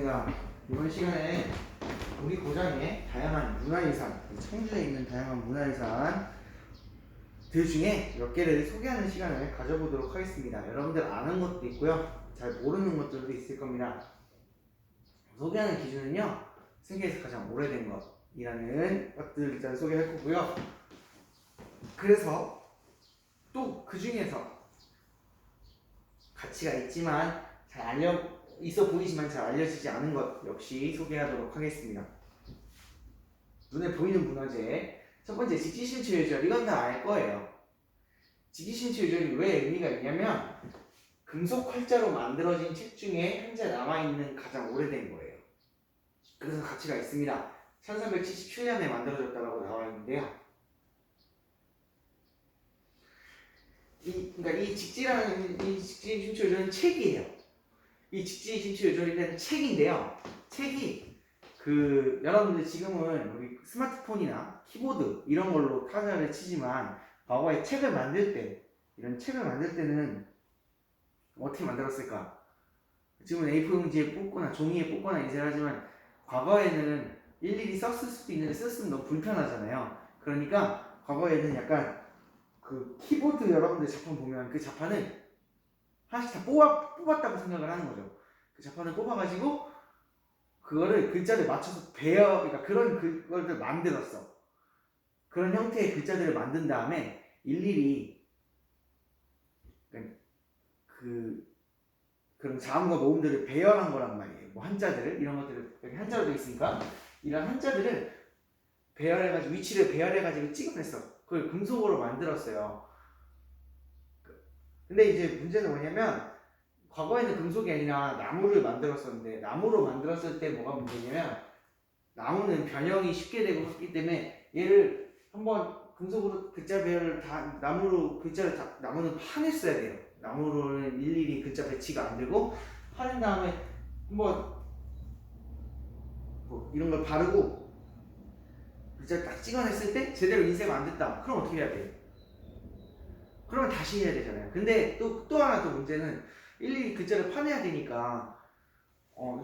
반갑습니다. 이번 시간에 우리 고장의 다양한 문화유산, 청주에 있는 다양한 문화유산들 중에 몇 개를 소개하는 시간을 가져보도록 하겠습니다. 여러분들 아는 것도 있고요, 잘 모르는 것들도 있을 겁니다. 소개하는 기준은요, 세계에서 가장 오래된 것이라는 것들을 일단 소개할 거고요. 그래서 또 그 중에서 가치가 있지만 잘 있어 보이지만 잘 알려지지 않은 것 역시 소개하도록 하겠습니다. 눈에 보이는 문화재, 첫 번째 직지신체유절. 이건 다 알 거예요. 직지신체유절이 왜 의미가 있냐면 금속 활자로 만들어진 책 중에 현재 남아있는 가장 오래된 거예요. 그래서 가치가 있습니다. 1377년에 만들어졌다고 나와 있는데요. 그러니까 이 직지신체유절은 책이에요. 이 직지신체유절이라는 책인데요. 책이 여러분들 지금은 우리 스마트폰이나 키보드 이런 걸로 타자를 치지만 과거에 책을 만들 때, 이런 책을 만들 때는 어떻게 만들었을까? 지금은 A4 용지에 뽑거나 종이에 뽑거나 인쇄를 하지만 과거에는 일일이 썼을 수도 있는데 썼으면 너무 불편하잖아요. 그러니까 과거에는 약간 키보드 여러분들 자판 보면 그 자판을 하나씩 다 뽑았다고 생각을 하는 거죠. 그 자판을 뽑아가지고 그거를 글자를 맞춰서 그러니까 그런 그걸 만들었어. 그런 형태의 글자들을 만든 다음에 일일이 그런 자음과 모음들을 배열한 거란 말이에요. 뭐 한자들을, 이런 것들을 여기 한자로 되어 있으니까 이런 한자들을 배열해가지고 위치를 배열해가지고 찍어냈어. 그걸 금속으로 만들었어요. 근데 이제 문제는 뭐냐면 과거에는 금속이 아니라 나무를 만들었었는데, 나무로 만들었을 때 뭐가 문제냐면 나무는 변형이 쉽게 되고 했기 때문에 얘를 한번 금속으로 글자 배열을 다 나무는 파냈어야 돼요. 나무로는 일일이 글자 배치가 안 되고 파낸 다음에 한번 뭐 이런 걸 바르고 글자를 딱 찍어냈을 때 제대로 인쇄가 안 됐다. 그럼 어떻게 해야 돼요? 그러면 다시 해야 되잖아요. 근데 또 하나 또 문제는 일일이 글자를 파내야 되니까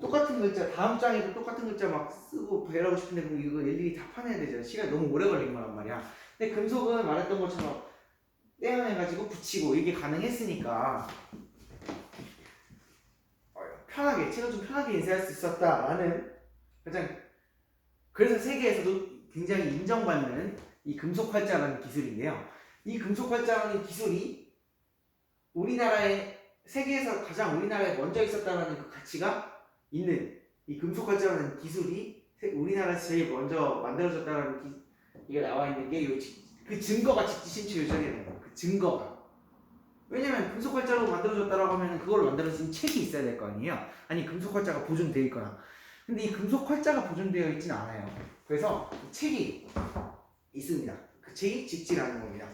똑같은 글자, 다음 장에도 똑같은 글자 막 쓰고 배열하고 싶은데 그럼 이거 일일이 다 파내야 되잖아요. 시간이 너무 오래 걸리는 거란 말이야. 근데 금속은 말했던 것처럼 떼어내가지고 붙이고 이게 가능했으니까 편하게, 책을 좀 편하게 인쇄할 수 있었다라는 그래서 세계에서도 굉장히 인정받는 이 금속 활자라는 기술인데요. 이 금속 활자라는 기술이 세계에서 가장 우리나라에 먼저 있었다는 그 가치가 있는 이 금속 활자라는 기술이 우리나라에서 제일 먼저 만들어졌다는 이게 나와 있는 게 그 증거가 직지신체유절이라는 거예요. 그 증거가. 왜냐면 금속 활자로 만들어졌다라고 하면 그걸 만들어진 책이 있어야 될 거 아니에요. 아니 금속 활자가 보존되어 있거나. 근데 이 금속 활자가 보존되어 있지는 않아요. 그래서 책이 있습니다. 그 책이 직지라는 겁니다.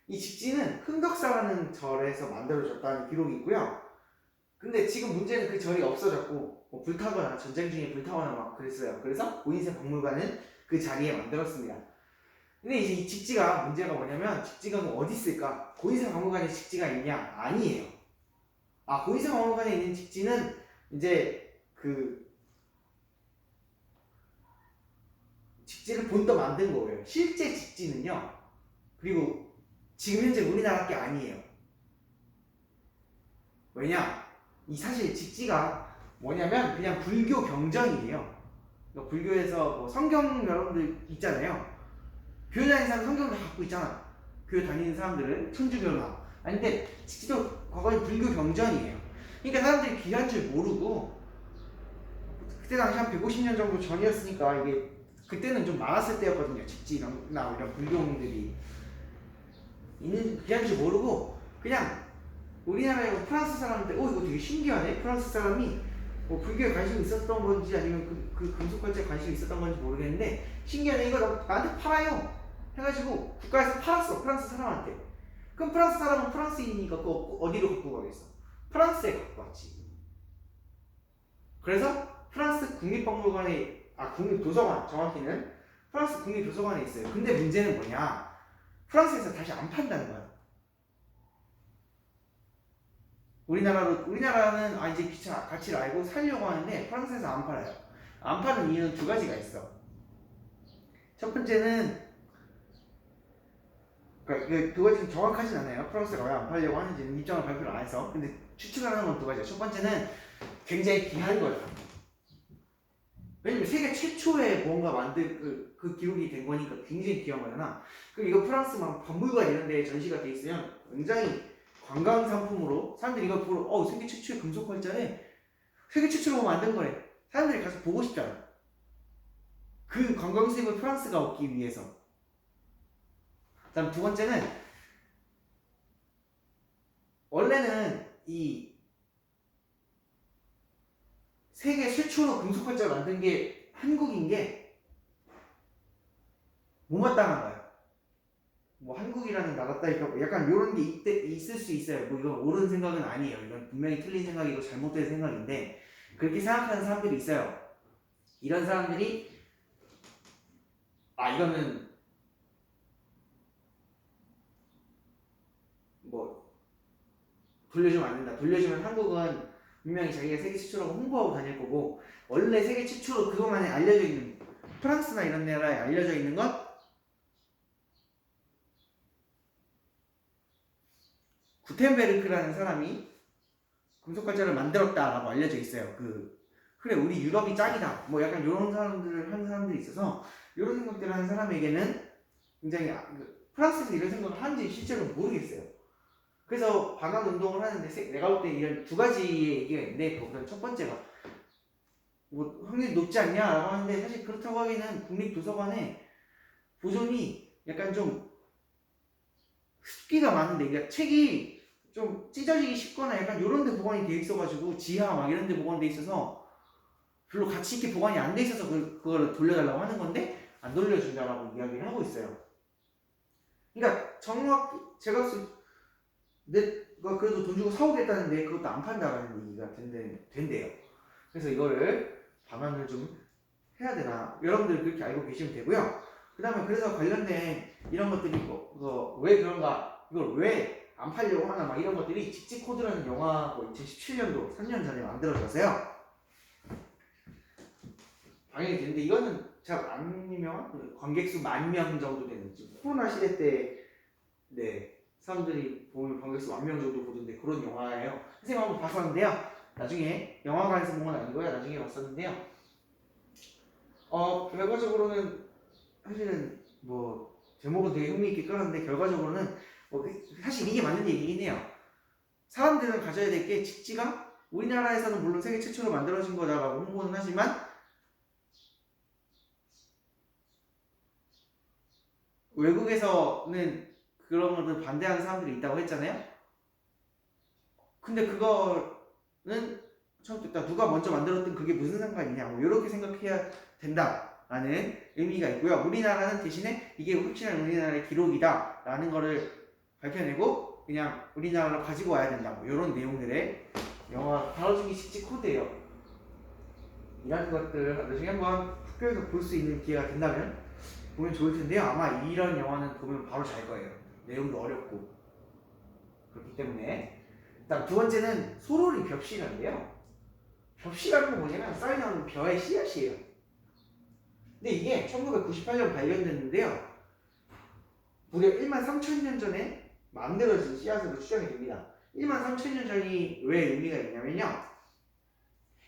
이 직지는 흥덕사라는 절에서 만들어졌다는 기록이 있고요. 근데 지금 문제는 그 절이 없어졌고 뭐 불타거나 전쟁 중에 불타거나 막 그랬어요. 그래서 고인세 박물관은 그 자리에 만들었습니다. 근데 이제 이 직지가 문제가 뭐냐면 직지가 어디 있을까? 고인세 박물관에 직지가 있냐? 아니에요. 고인세 박물관에 있는 직지는 이제 직지를 본떠 만든 거예요. 실제 직지는요. 그리고 지금 현재 우리나라 게 아니에요. 왜냐? 사실 직지가 뭐냐면 그냥 불교 경전이에요. 그러니까 불교에서 뭐 성경 여러분들 있잖아요. 교회 다니는 사람 성경 다 갖고 있잖아. 교회 다니는 사람들은 천주교나. 근데 직지도 과거에 불교 경전이에요. 그러니까 사람들이 귀한 줄 모르고 그때 당시 한 150년 정도 전이었으니까 이게 그때는 좀 많았을 때였거든요. 직지나 이런 불교인들이 귀한 줄 모르고 그냥 우리나라에 프랑스 사람인데 이거 되게 신기하네. 프랑스 사람이 뭐 불교에 관심이 있었던 건지 아니면 그 금속활자에 관심이 있었던 건지 모르겠는데 신기하네. 이거 나한테 팔아요 해가지고 국가에서 팔았어. 프랑스 사람한테. 그럼 프랑스 사람은 프랑스인이니까 그거 어디로 갖고 가겠어? 프랑스에 갖고 왔지. 그래서 프랑스 국립박물관에 국립도서관, 정확히는 프랑스 국립도서관에 있어요. 근데 문제는 뭐냐? 프랑스에서 다시 안 판다는 거야. 우리나라는 이제 기차 가치를 알고 살려고 하는데 프랑스에서 안 팔아요. 안 파는 이유는 두 가지가 있어. 첫 번째는 그러니까 두 가지는 정확하진 않아요. 프랑스가 왜 안 팔려고 하는지는 입장을 발표를 안 해서. 근데 추측을 하는 건 두 가지야. 첫 번째는 굉장히 귀한 거예요. 왜냐면 세계 최초의 뭔가 만들 그 기록이 된 거니까 굉장히 귀한 거잖아. 그럼 이거 프랑스 막 박물관 이런 데 전시가 돼 있으면 굉장히 관광 상품으로 사람들이 이걸 보러 세계 최초의 금속 활자래. 세계 최초로 만든 거래. 사람들이 가서 보고 싶잖아. 그 관광 수입을 프랑스가 얻기 위해서. 그다음 두 번째는 원래는 이 세계 최초로 금속 활자를 만든 게 한국인 게 못마땅한 거야. 뭐 한국이라는 나라다니까 뭐 약간 이런 게 있을 수 있어요. 뭐 이건 옳은 생각은 아니에요. 이건 분명히 틀린 생각이고 잘못된 생각인데 그렇게 생각하는 사람들이 있어요. 이런 사람들이 이거는 뭐 돌려주면 안 된다. 돌려주면 한국은 분명히 자기가 세계 최초라고 홍보하고 다닐 거고 원래 세계 최초로 그것만에 알려져 있는 프랑스나 이런 나라에 알려져 있는 건 구텐베르크라는 사람이 금속활자를 만들었다라고 알려져 있어요. 그래 우리 유럽이 짱이다. 뭐 약간 이런 사람들을 하는 사람들이 있어서 이런 생각들을 하는 사람에게는 굉장히 프랑스에서 이런 생각을 하는지 실제로 모르겠어요. 그래서 반환 운동을 하는데 내가 볼 때 이런 두 가지의 얘기가 있는데 그보다 첫 번째가 뭐 확률이 높지 않냐라고 하는데 사실 그렇다고 하기에는 국립도서관에 보존이 약간 좀 습기가 많은데 그러니까 책이 좀 찢어지기 쉽거나 약간 이런 데 보관이 돼 있어가지고 지하 막 이런 데 보관돼 있어서 별로 가치 있게 보관이 안 돼 있어서 그걸 돌려달라고 하는 건데 안 돌려준다라고 이야기를 하고 있어요. 그러니까 정확히 제가 내가 그래도 돈 주고 사오겠다는데 그것도 안 판다라는 얘기가 된대요. 그래서 이거를 반환을 좀 해야 되나 여러분들 그렇게 알고 계시면 되고요. 그 다음에 그래서 관련된 이런 것들이 왜 그런가 이걸 왜 안 팔려고 하나 막 이런 것들이 직지코드라는 영화가 2017년도 3년 전에 만들어졌어요. 당연히 되는데 이거는 잘 안 유명한 관객 수 10,000명 정도 되는 코로나 시대 때 사람들이 보면 관객 수 10,000명 정도 보던데 그런 영화예요. 선생님 한번 봤었는데요. 나중에 영화관에서 본 건 아니고요. 나중에 봤었는데요. 결과적으로는 사실은 뭐 제목은 되게 흥미있게 끌었는데 결과적으로는 사실 이게 맞는 얘기긴 해요. 사람들은 가져야 될 게 직지가 우리나라에서는 물론 세계 최초로 만들어진 거다라고 홍보는 하지만 외국에서는 그런 것을 반대하는 사람들이 있다고 했잖아요. 근데 그거는 처음부터 누가 먼저 만들었든 그게 무슨 상관이냐 뭐 이렇게 생각해야 된다라는 의미가 있고요. 우리나라는 대신에 이게 확실한 우리나라의 기록이다 라는 거를 밝혀내고 그냥 우리나라로 가지고 와야 된다 뭐 이런 내용들의 영화 다뤄주기 직지 코드예요. 이런 것들 나중에 한번 학교에서 볼 수 있는 기회가 된다면 보면 좋을 텐데요. 아마 이런 영화는 보면 바로 잘 거예요. 내용도 어렵고 그렇기 때문에. 일단 두 번째는 소로리 벽시라는데요. 벽시라는 건 뭐냐면 쌀이 나오는 벼의 씨앗이에요. 근데 이게 1998년 발견됐는데요. 무려 13,000년 전에 만들어진 씨앗으로 추정이 됩니다. 13,000년 전이 왜 의미가 있냐면요.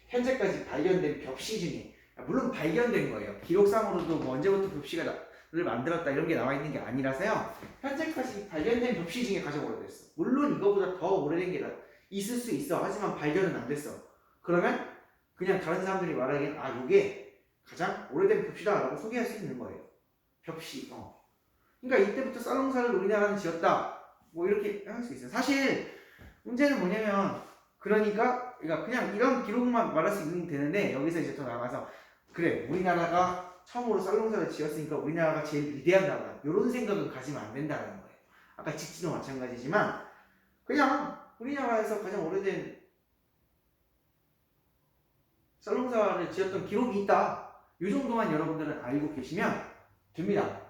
현재까지 발견된 벽시 중에 물론 발견된 거예요. 기록상으로도 뭐 언제부터 벽시를 만들었다 이런 게 나와 있는 게 아니라서요. 현재까지 발견된 벽시 중에 가장 오래됐어. 물론 이거보다 더 오래된 게 있을 수 있어. 하지만 발견은 안 됐어. 그러면 그냥 다른 사람들이 말하기엔 이게 가장 오래된 벽시다라고 소개할 수 있는 거예요. 벽시. 그러니까 이때부터 쌀농사를 우리나라는 지었다. 뭐 이렇게 할 수 있어요. 사실 문제는 뭐냐면 그러니까 그냥 이런 기록만 말할 수 있는 되는데 여기서 이제 더 나가서 그래 우리나라가 처음으로 쌀농사를 지었으니까 우리나라가 제일 위대한 나라다. 이런 생각은 가지면 안 된다는 거예요. 아까 직지도 마찬가지지만 그냥 우리나라에서 가장 오래된 쌀농사를 지었던 기록이 있다. 이 정도만 여러분들은 알고 계시면 됩니다.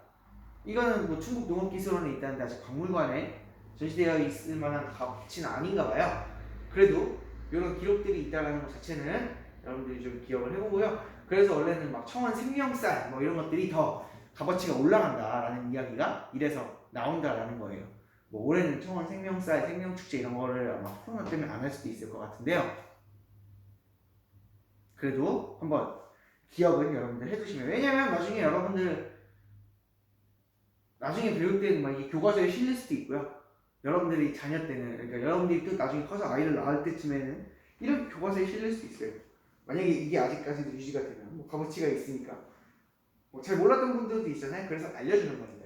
이거는 뭐 충북 농업기술원에 있다는데 아직 박물관에 전시되어 있을 만한 가치는 아닌가 봐요. 그래도 이런 기록들이 있다는 것 자체는 여러분들이 좀 기억을 해보고요. 그래서 원래는 막 청원 생명쌀 뭐 이런 것들이 더 값어치가 올라간다라는 이야기가 이래서 나온다라는 거예요. 뭐 올해는 청원 생명쌀, 생명축제 이런 거를 아마 코로나 때문에 안 할 수도 있을 것 같은데요. 그래도 한번 기억은 여러분들 해두시면, 왜냐면 나중에 여러분들 나중에 배울 때는 막 이 교과서에 실릴 수도 있고요. 여러분들이 자녀 때는, 그러니까 여러분들이 또 나중에 커서 아이를 낳을 때쯤에는 이런 교과서에 실릴 수도 있어요. 만약에 이게 아직까지도 유지가 되면 뭐 값어치가 있으니까 뭐 잘 몰랐던 분들도 있잖아요. 그래서 알려주는 거예요.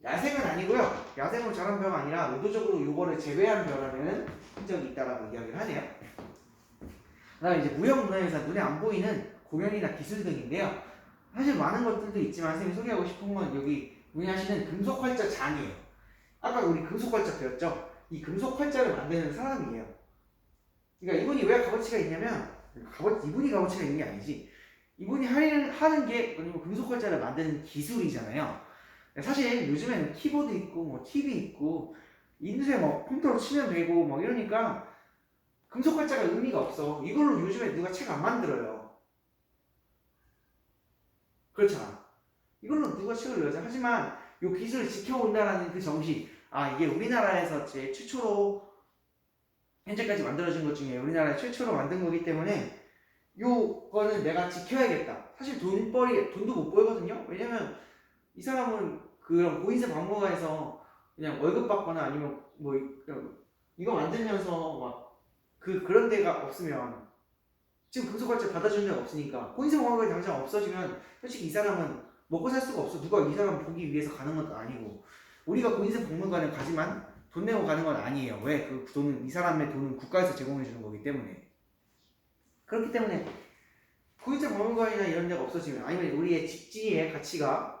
야생은 아니고요. 야생으로 자란 벼가 아니라 의도적으로 요거를 재배한 벼라는 흔적이 있다라고 이야기를 하네요. 그다음에 이제 무형문화유산, 눈에 안 보이는 공연이나 기술 등인데요. 사실 많은 것들도 있지만 선생님이 소개하고 싶은 건 여기 문의하시는 금속활자 장이에요. 아까 우리 금속활자 배웠죠? 이 금속활자를 만드는 사람이에요. 그러니까 이분이 왜 값어치가 있냐면, 이분이 값어치가 있는 게 아니지. 이분이 하는 게 금속활자를 만드는 기술이잖아요. 사실 요즘에는 키보드 있고 뭐 TV 있고 인쇄 뭐 컴퓨터로 치면 되고 뭐 이러니까 금속활자가 의미가 없어. 이걸로 요즘에 누가 책 안 만들어요. 그렇잖아. 이걸로 누가 책을 내죠. 하지만 이 기술을 지켜온다라는 그 정신, 아 이게 우리나라에서 제 최초로 현재까지 만들어진 것 중에 우리나라 최초로 만든 거기 때문에 요거는 내가 지켜야겠다. 사실 돈도 못 벌거든요. 왜냐면 이 사람은 그런 보이스 박물관에서 그냥 월급 받거나 아니면 뭐 이거 만들면서 막 그런 데가 없으면, 지금 금속활자 받아주는 데가 없으니까 보이스 박물관이 당장 없어지면 솔직히 이 사람은 먹고 살 수가 없어. 누가 이 사람 보기 위해서 가는 것도 아니고, 우리가 보이스 박물관에 가지만 돈 내고 가는 건 아니에요. 왜? 그 돈은, 이 사람의 돈은 국가에서 제공해 주는 거기 때문에. 그렇기 때문에 보이스 박물관이나 이런 데가 없어지면, 아니면 우리의 집지의 가치가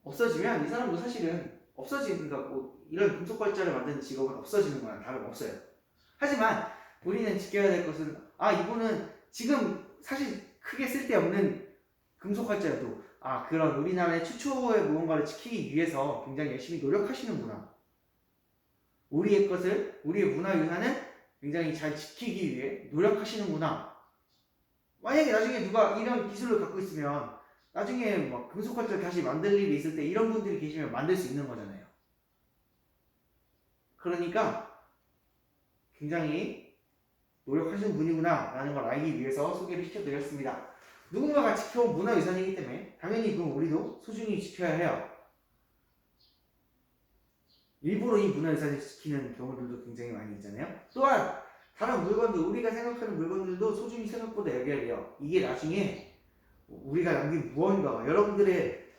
없어지면 이 사람도 사실은 없어지니까 뭐 이런 금속활자를 만드는 직업은 없어지는 거랑 다름없어요. 하지만 우리는 지켜야 될 것은, 아 이분은 지금 사실 크게 쓸데없는 금속활자여도 그런 우리나라의 최초의 무언가를 지키기 위해서 굉장히 열심히 노력하시는구나. 우리의 것을, 우리의 문화유산을 굉장히 잘 지키기 위해 노력하시는구나. 만약에 나중에 누가 이런 기술을 갖고 있으면 나중에 막 금속활자를 다시 만들 일이 있을 때 이런 분들이 계시면 만들 수 있는 거잖아요. 그러니까 굉장히 노력하시는 분이구나 라는 걸 알기 위해서 소개를 시켜드렸습니다. 누군가가 지켜온 문화유산이기 때문에 당연히 그럼 우리도 소중히 지켜야 해요. 일부러 이 문화유산을 지키는 경우들도 굉장히 많이 있잖아요. 또한 다른 물건들, 우리가 생각하는 물건들도 소중히 생각보다 여겨야 돼요. 이게 나중에 우리가 남긴 무언가가, 여러분들의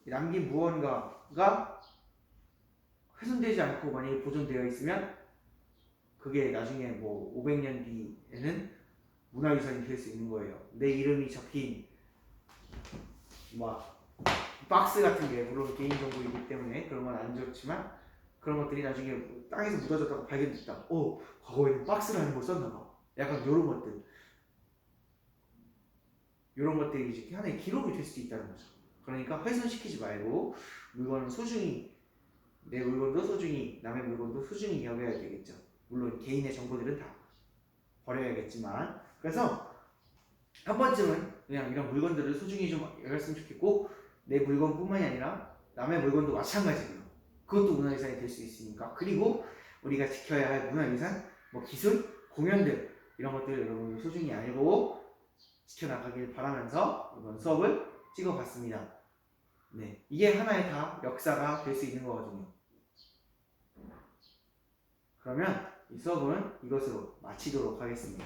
남긴 무언가가 훼손되지 않고 만약에 보존되어 있으면 그게 나중에 뭐 500년 뒤에는 문화유산이 될 수 있는 거예요. 내 이름이 적힌 막 박스 같은 게, 물론 개인정보이기 때문에 그런 건 안 좋지만 그런 것들이 나중에 땅에서 묻어졌다고 발견됐다. 과거에는 박스라는 걸 썼나봐. 약간 요런 것들. 요런 것들이 이제 하나의 기록이 될 수도 있다는 거죠. 그러니까 훼손시키지 말고 물건을 소중히, 내 물건도 소중히, 남의 물건도 소중히 여겨야 되겠죠. 물론 개인의 정보들은 다 버려야겠지만, 그래서 한 번쯤은 그냥 이런 물건들을 소중히 좀 여겼으면 좋겠고, 내 물건뿐만이 아니라 남의 물건도 마찬가지고요. 그것도 문화유산이 될 수 있으니까. 그리고 우리가 지켜야 할 문화유산, 뭐 기술, 공연들, 이런 것들을 여러분들 소중히 알고 지켜나가길 바라면서 이번 수업을 찍어봤습니다. 네, 이게 하나의 다 역사가 될 수 있는 거거든요. 그러면 이 수업은 이것으로 마치도록 하겠습니다.